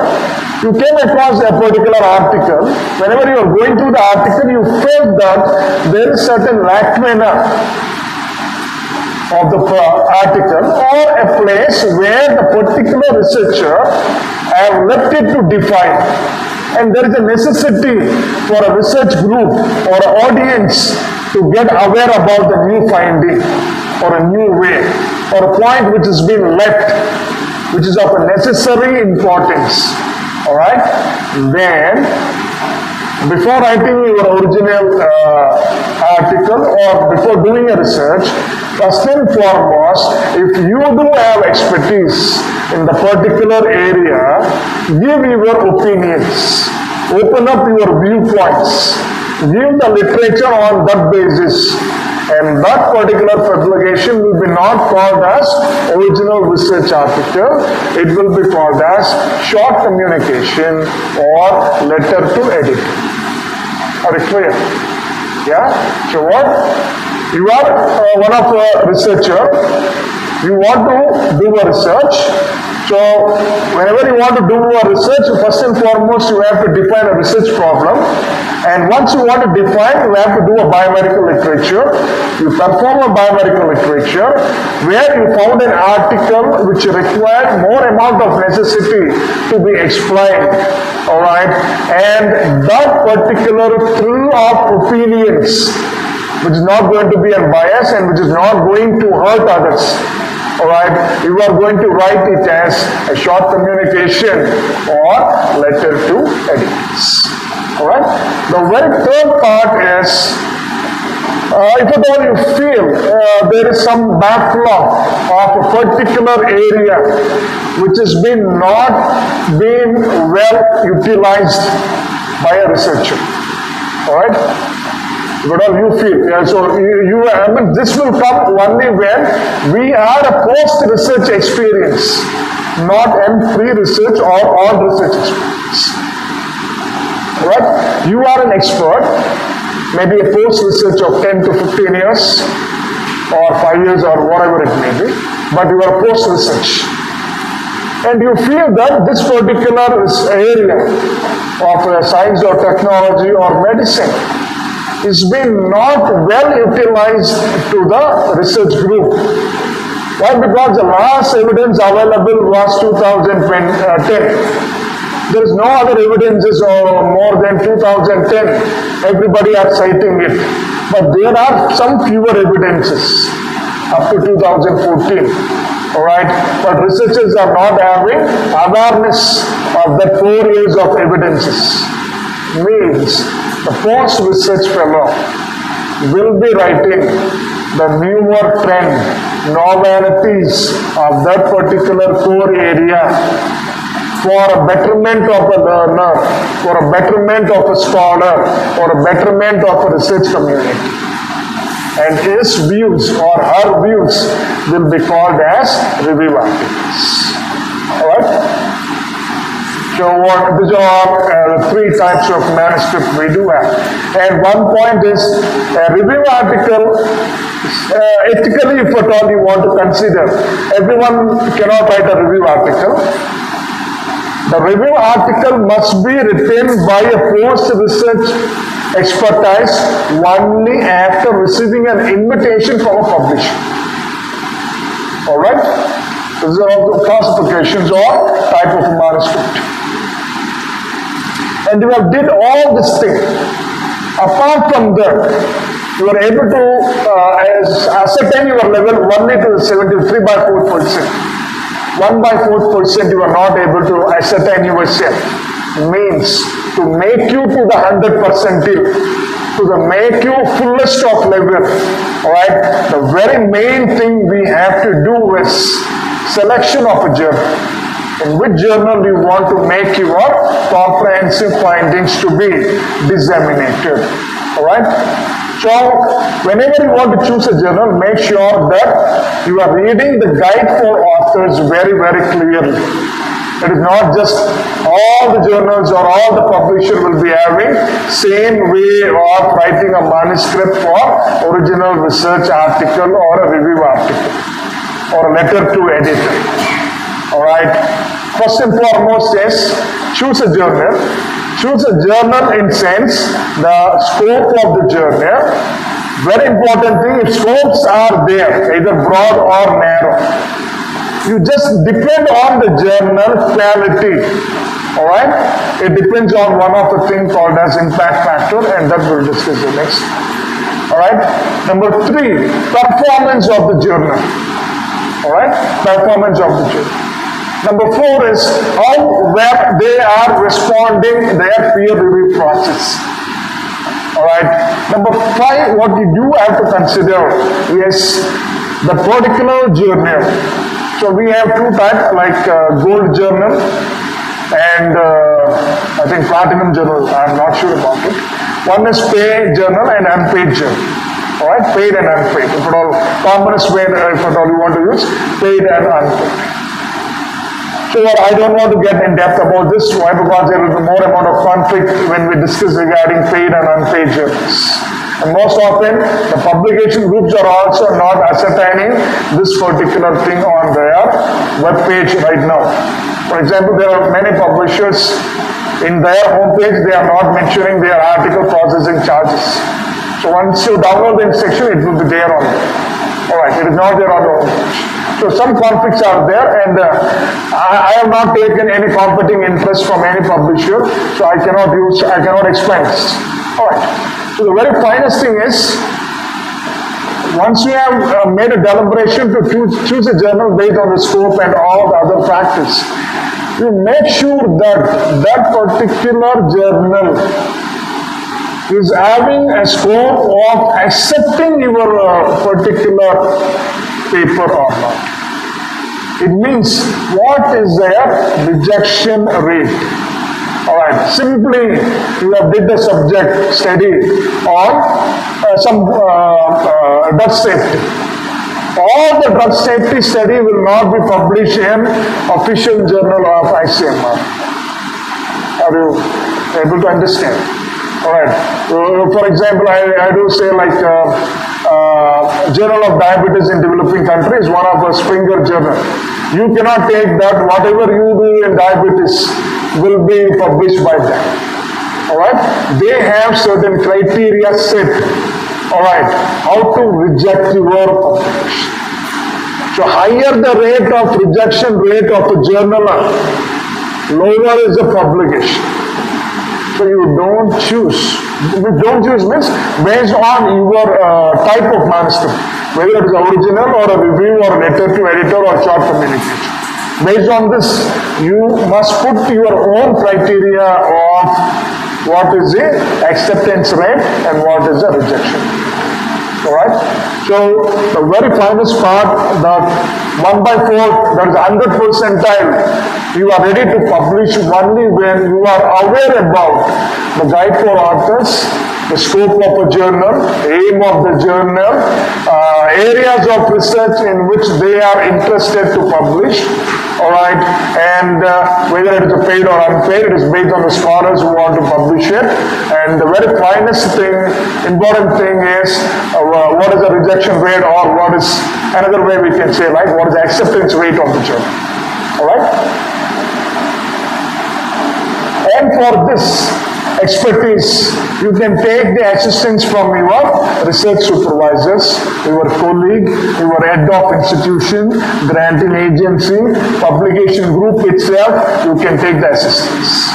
you came across a particular article. Whenever you are going through the article, you felt that there is certain lacuna of the article or a place where the particular researcher have left it to define. And there is a necessity for a research group or an audience to get aware about the new finding or a new way or a point which has been left, which is of a necessary importance. Alright? Then, before writing your original article or before doing a research, first and foremost, if you do have expertise in the particular area, give your opinions, open up your viewpoints, give the literature on that basis, and that particular publication will be not called as original research article, it will be called as short communication or letter to editor. Are you clear? Yeah? So what? You are one of a researcher, you want to do a research. So whenever you want to do a research, first and foremost you have to define a research problem. And once you want to define, you have to do a biomedical literature. You perform a biomedical literature where you found an article which required more amount of necessity to be explained. Alright? And that particular thrill of opinions, which is not going to be unbiased and which is not going to hurt others. Alright, you are going to write it as a short communication or letter to editors. Alright, the very third part is, if at all you feel there is some backlog of a particular area which has been not being well utilized by a researcher. Alright? What all you feel? Yeah, so I mean, this will come only when we are a post-research experience, not a pre-research or on-research experience. Right? You are an expert, maybe a post-research of 10 to 15 years, or 5 years, or whatever it may be, but you are post-research. And you feel that this particular area of science or technology or medicine is being not well utilized to the research group. Why? Because the last evidence available was 2010. There is no other evidences more than 2010. Everybody are citing it. But there are some fewer evidences up to 2014. Alright? But researchers are not having awareness of the 4 years of evidences. Means the post-research fellow will be writing the newer trend, novelities of that particular core area for a betterment of a learner, for a betterment of a scholar, for a betterment of a research community. And his views or her views will be called as review articles. Alright? So these are the three types of manuscript we do have. And one point is a review article, ethically if at all you want to consider, everyone cannot write a review article. The review article must be written by a post-research expertise only after receiving an invitation from a publisher. Alright? These are all the classifications or type of manuscript. And you have did all this thing. Apart from that, you are able to ascertain your level only to 73 by 4%. 1 by 4% you are not able to ascertain yourself. means to make you to the 100 percentile, to the make you fullest of level, alright? The very main thing we have to do is selection of a journal. In which journal you want to make your comprehensive findings to be disseminated, alright? So, whenever you want to choose a journal, make sure that you are reading the guide for authors very, very clearly. It is not just all the journals or all the publisher will be having same way of writing a manuscript for original research article or a review article or a letter to editor. Alright. First and foremost is choose a journal. Choose a journal in sense the scope of the journal. Very important thing, if scopes are there, either broad or narrow. You just depend on the journal quality, alright? It depends on one of the things called as impact factor, and that we'll discuss the next. Alright? Number 3, performance of the journal. Alright? Performance of the journal. Number 4 is how well they are responding their peer review process. Alright? Number 5, what you do have to consider is the particular journal. So we have 2 types, like gold journal and I think platinum journal. I'm not sure about it. One is paid journal and unpaid journal. Alright, paid and unpaid. If at all, commonest way, if at all you want to use, paid and unpaid. So I don't want to get in depth about this. Why? Because there is more amount of conflict when we discuss regarding paid and unpaid journals. And most often, the publication groups are also not ascertaining this particular thing on their web page right now. For example, there are many publishers in their homepage, they are not mentioning their article processing charges. So once you download the section, it will be there on it. Alright, it is not there on the homepage. So some conflicts are there, and I have not taken any competing interest from any publisher, so I cannot explain this. Alright. So the very finest thing is, once you have made a deliberation to choose a journal based on the scope and all the other factors, you make sure that that particular journal is having a scope of accepting your particular paper or not. It means what is their rejection rate. Alright, simply you have did the subject study on some drug safety. All the drug safety study will not be published in official journal of ICMR. Are you able to understand? Alright, for example, I do say like Journal of Diabetes in Developing Countries, one of the Springer journal. You cannot take that, whatever you do in diabetes will be published by them. Alright? They have certain criteria set. Alright? How to reject your publication. So higher the rate of rejection rate of a journal, lower is the publication. So you don't choose. Don't choose means based on your type of manuscript. Whether it is original or a review or letter to editor or short communication. Based on this, you must put your own criteria of what is the acceptance rate and what is the rejection. Alright? So, the very finest part, that 1/4, that is 100 percentile, you are ready to publish only when you are aware about the guide for authors, the scope of a journal, aim of the journal, areas of research in which they are interested to publish, alright, and whether it is paid or unpaid, it is based on the scholars who want to publish it, and the very finest thing, important thing is, what is the rejection rate, or what is, another way we can say, like, what is the acceptance rate of the journal, alright? And for this expertise, you can take the assistance from your research supervisors, your colleague, your head of institution, granting agency, publication group itself, you can take the assistance.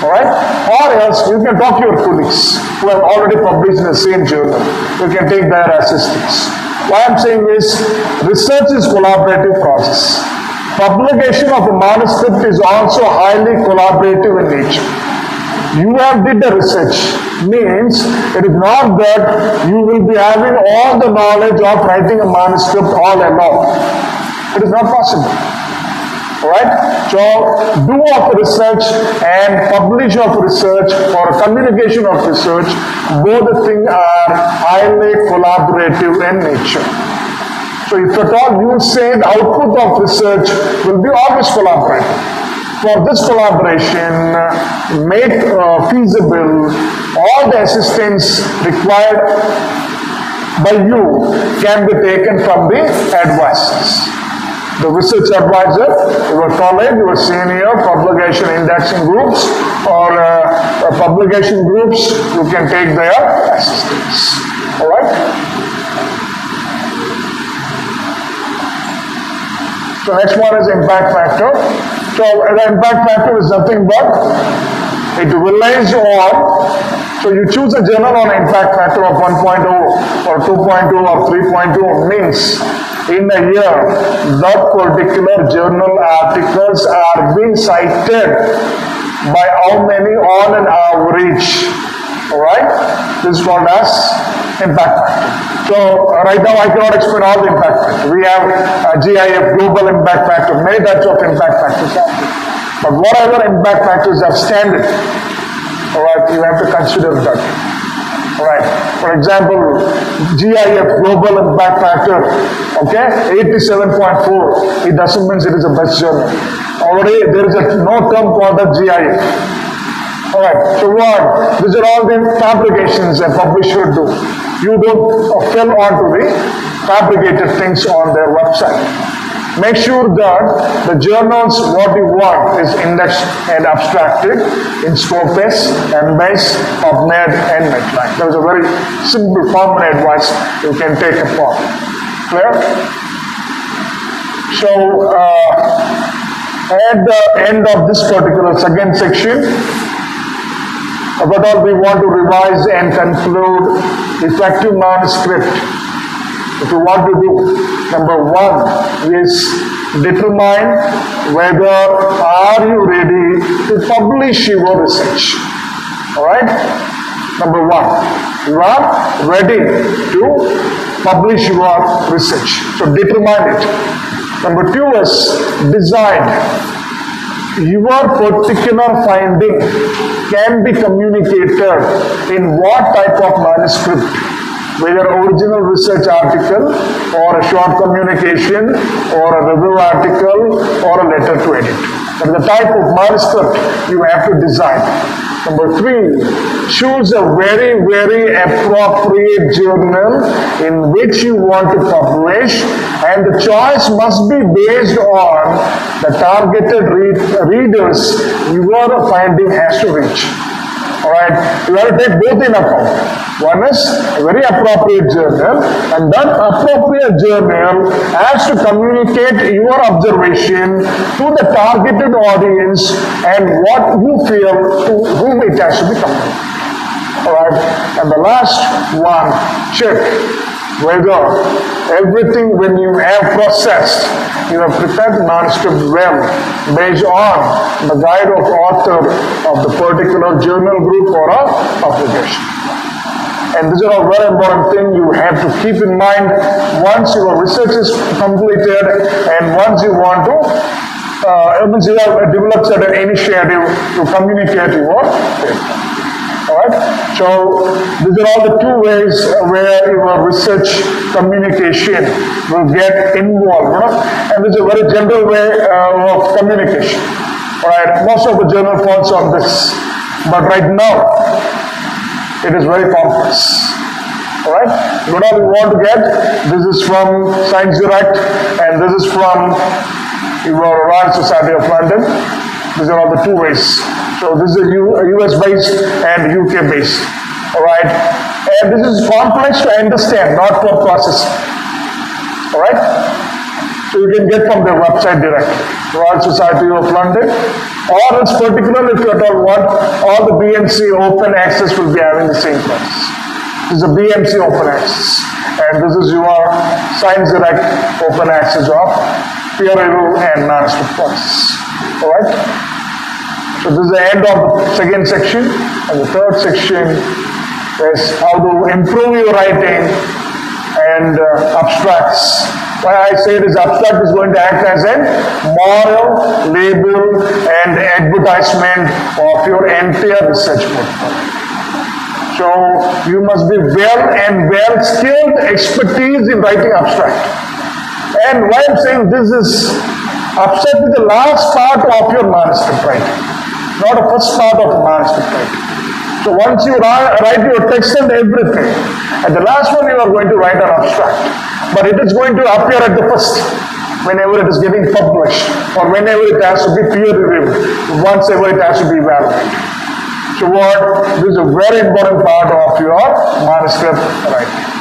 Alright? Or else you can talk to your colleagues who have already published in the same journal. You can take their assistance. What I'm saying is, research is collaborative process. Publication of a manuscript is also highly collaborative in nature. You have did the research, means it is not that you will be having all the knowledge of writing a manuscript all alone. It is not possible. Alright? So, do of research and publish of research or communication of research, both the things are highly collaborative in nature. So, if at all you say the output of research will be always collaborative. For this collaboration, make feasible all the assistance required by you can be taken from the advisors. The research advisor, your colleague, your senior, publication indexing groups, or publication groups, you can take their assistance. Alright? So next one is impact factor. So the impact factor is nothing but it relies on, so you choose a journal on impact factor of 1.0 or 2.0 or 3.2 means in a year that particular journal articles are being cited by how many on an average. Alright? This is called as impact factor. So right now I cannot explain all the impact factor. We have GIF, global impact factor, many types of impact factors. But whatever impact factors are standard, alright, you have to consider that. Alright, for example, GIF, global impact factor, okay, 87.4, it doesn't mean it is a best journal. Already there is no term called the GIF. Alright, so what? These are all the fabrications a publisher do. You don't fill onto the fabricated things on their website. Make sure that the journals, what you want is indexed and abstracted in Scopus, Embase, PubMed, and Medline. That is a very simple common advice you can take upon. Clear? So, at the end of this particular second section, what all we want to revise and conclude effective manuscript. If you want to do, number one is determine whether are you ready to publish your research. Alright? Number one, you are ready to publish your research. So determine it. Number two is decide. Your particular finding can be communicated in what type of manuscript, whether original research article or a short communication or a review article or a letter to edit. That is the type of manuscript you have to design. Number three, choose a very, very appropriate journal in which you want to publish, and the choice must be based on the targeted readers your finding has to reach. Alright, you have to take both in account. One is a very appropriate journal, and that appropriate journal has to communicate your observation to the targeted audience and what you feel to whom it has to be communicated. Alright, and the last one, check whether everything when you have processed, you have prepared the manuscript well based on the guide of author of the particular journal group or a publication. And these are a very important thing you have to keep in mind once your research is completed and once you want to, once you have developed certain initiative to communicate your paper. Alright, so these are all the two ways where your research communication will get involved, and this is a very general way of communication. Alright, most of the journal falls on this, but right now it is very complex. Alright, what all you want to get, this is from Science Direct and this is from your Royal Society of London. These are all the two ways. So this is US based and UK based. Alright. And this is complex to understand, not for processing. Alright. So you can get from their website directly. Royal Society of London. Or it's particular if you at all want, all the BMC open access will be having the same price. This is a BMC open access. And this is your Science Direct open access of peer review and manuscript process. All right. So this is the end of the second section, and the third section is how to improve your writing and abstracts. Why I say this abstract is going to act as a moral, label, and advertisement of your entire research portfolio. So you must be well skilled expertise in writing abstract. And why I'm saying this is abstract is the last part of your manuscript writing, not the first part of the manuscript writing. So once you write your text and everything, at the last one you are going to write an abstract. But it is going to appear at the first, whenever it is getting published, or whenever it has to be peer reviewed, once ever it has to be validated. So this is a very important part of your manuscript writing.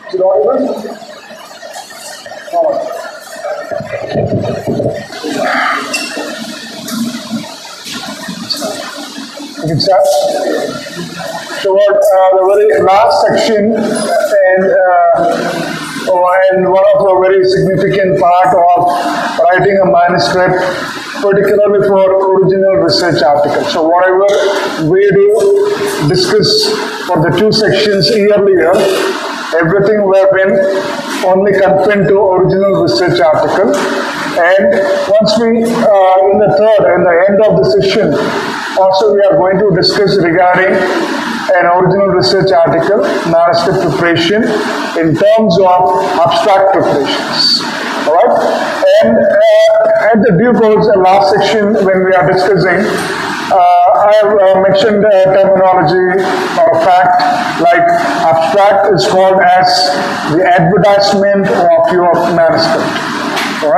Is it audible? You can start. So the very last section and one of the very significant part of writing a manuscript, particularly for original research articles. So whatever we do discuss for the two sections earlier, everything we have been only confined to original research article. And once we, in the end of the session, also we are going to discuss regarding an original research article, manuscript preparation, in terms of abstract preparations. All right? And at the due course, last section, when we are discussing, I have mentioned terminology or a fact, like abstract is called as the advertisement of your manuscript. All right?